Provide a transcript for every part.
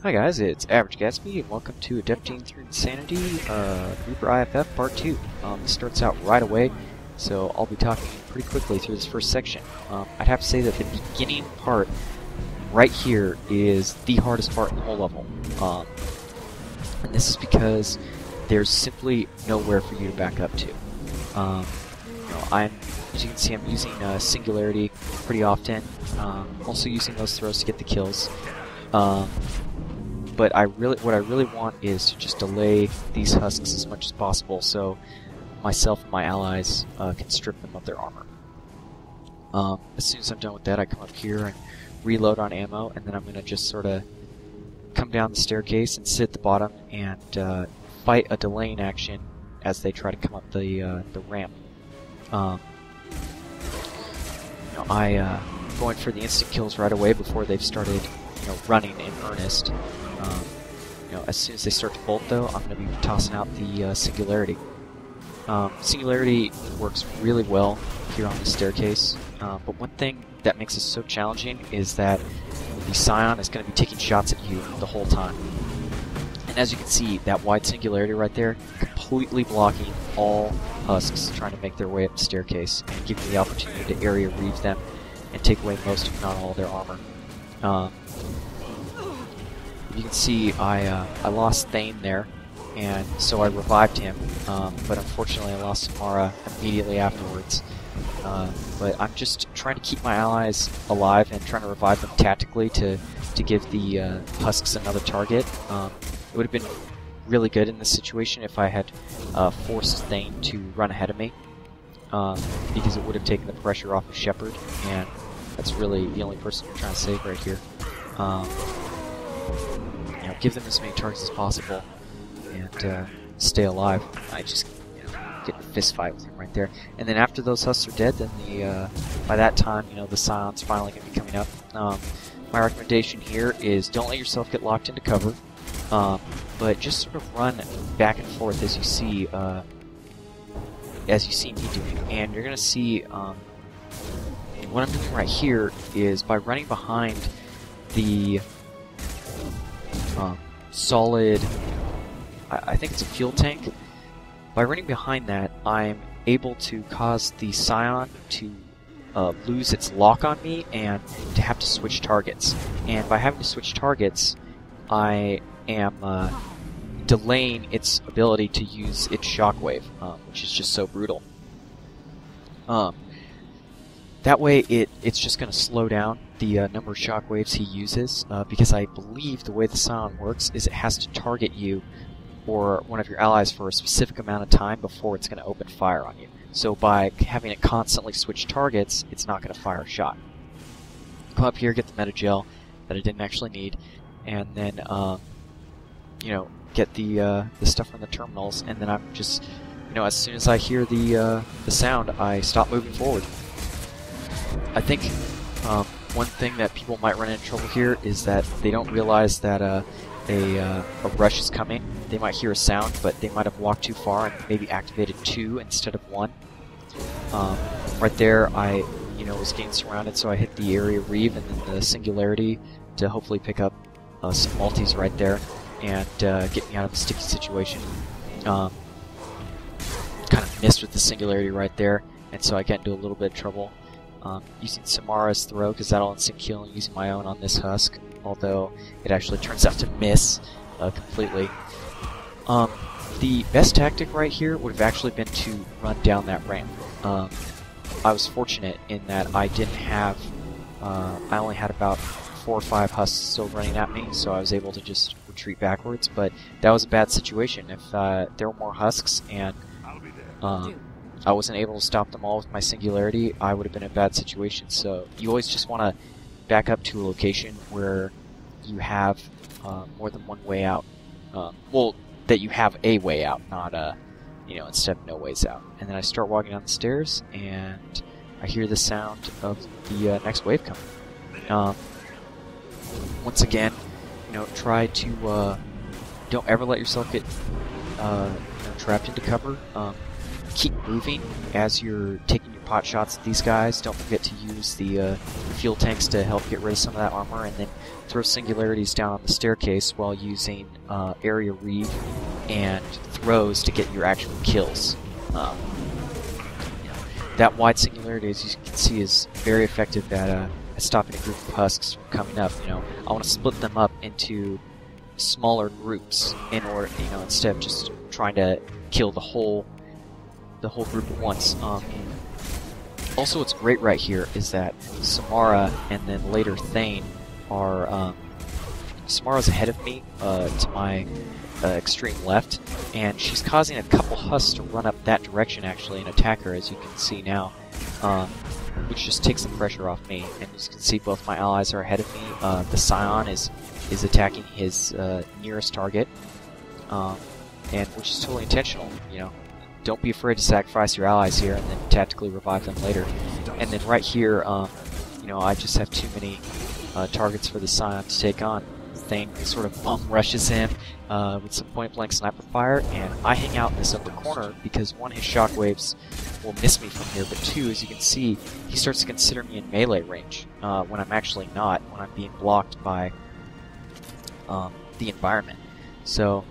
Hi guys, it's Average Gatsby, and welcome to Adepting Through Insanity, Reaper IFF Part 2. This starts out right away, so I'll be talking pretty quickly through this first section. I'd have to say that the beginning part right here is the hardest part in the whole level. And this is because there's simply nowhere for you to back up to. As you can see, I'm using Singularity pretty often. Also using those throws to get the kills. But what I really want is to just delay these husks as much as possible, so myself and my allies can strip them of their armor. As soon as I'm done with that, I come up here and reload on ammo, and then I'm going to just sort of come down the staircase and sit at the bottom and fight a delaying action as they try to come up the ramp. I'm going for the instant kills right away before they've started running in earnest. As soon as they start to bolt, though, I'm going to be tossing out the Singularity. Singularity works really well here on the staircase, but one thing that makes it so challenging is that the Scion is going to be taking shots at you the whole time. And as you can see, that wide Singularity right there, completely blocking all husks trying to make their way up the staircase, and giving me the opportunity to area reave them and take away most, if not all, their armor. You can see I lost Thane there, and so I revived him, but unfortunately I lost Samara immediately afterwards. But I'm just trying to keep my allies alive and trying to revive them tactically to give the husks another target. It would have been really good in this situation if I had forced Thane to run ahead of me, because it would have taken the pressure off of Shepard, and that's really the only person you're trying to save right here. Give them as many targets as possible and stay alive. I just get in a fist fight with him right there. And then after those husks are dead, then by that time, the Scion's finally going to be coming up. My recommendation here is don't let yourself get locked into cover, but just sort of run back and forth as you see me doing. And you're going to see what I'm doing right here is by running behind the solid, I think it's a fuel tank. By running behind that, I'm able to cause the Scion to lose its lock on me and to have to switch targets. And by having to switch targets, I am delaying its ability to use its shockwave, which is just so brutal. That way, it's just going to slow down the number of shockwaves he uses, because I believe the way the Scion works is it has to target you or one of your allies for a specific amount of time before it's going to open fire on you. So by having it constantly switch targets, it's not going to fire a shot. Come up here, get the meta gel that I didn't actually need, and then get the stuff from the terminals, and then I'm just as soon as I hear the sound, I stop moving forward. I think one thing that people might run into trouble here is that they don't realize that a rush is coming. They might hear a sound, but they might have walked too far and maybe activated 2 instead of 1. Right there, I was getting surrounded, so I hit the area reave and then the Singularity to hopefully pick up some multis right there and get me out of a sticky situation. Kind of missed with the Singularity right there, and so I get into a little bit of trouble. Using Samara's throw, because that'll instant kill, and using my own on this husk, although it actually turns out to miss completely. The best tactic right here would have actually been to run down that ramp. I was fortunate in that I didn't have, I only had about 4 or 5 husks still running at me, so I was able to just retreat backwards, but that was a bad situation. If there were more husks and I wasn't able to stop them all with my Singularity, I would have been in a bad situation. So you always just want to back up to a location where you have more than one way out. Well, that you have a way out, not instead of no ways out. And then I start walking down the stairs, and I hear the sound of the next wave coming. Once again, try to don't ever let yourself get trapped into cover. Keep moving as you're taking your pot shots at these guys. Don't forget to use the fuel tanks to help get rid of some of that armor, and then throw singularities down on the staircase while using area read and throws to get your actual kills. That wide singularity, as you can see, is very effective at stopping a group of husks from coming up. I want to split them up into smaller groups in order, instead of just trying to kill the whole group at once. Also, what's great right here is that Samara and then later Thane are Samara's ahead of me to my extreme left, and she's causing a couple husks to run up that direction actually and attack her, as you can see now, which just takes the pressure off me. And as you can see, both my allies are ahead of me. The Scion is attacking his nearest target, and which is totally intentional. Don't be afraid to sacrifice your allies here and then tactically revive them later. And then right here, I just have too many targets for the Scion to take on. Thing sort of bum rushes him with some point-blank sniper fire, and I hang out in this upper corner because one, his shockwaves will miss me from here, but two, as you can see, he starts to consider me in melee range when I'm actually not, when I'm being blocked by the environment. So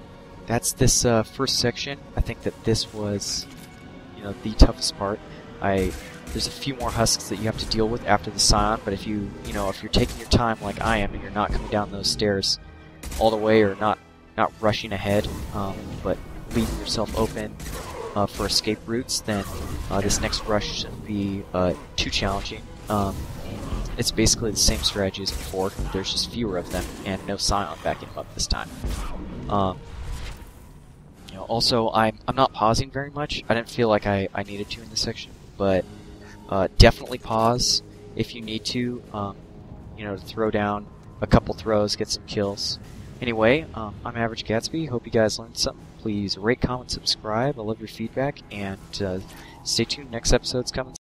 that's this first section. I think that this was, the toughest part. There's a few more husks that you have to deal with after the Scion, but if if you're taking your time like I am and you're not coming down those stairs all the way, or not rushing ahead, but leaving yourself open for escape routes, then this next rush shouldn't be too challenging. It's basically the same strategy as before. There's just fewer of them and no Scion backing them up this time. Also, I'm not pausing very much. I didn't feel like I needed to in this section, but definitely pause if you need to, to throw down a couple throws, get some kills. Anyway, I'm Average Gatsby. Hope you guys learned something. Please rate, comment, subscribe. I love your feedback, and stay tuned. Next episode's coming.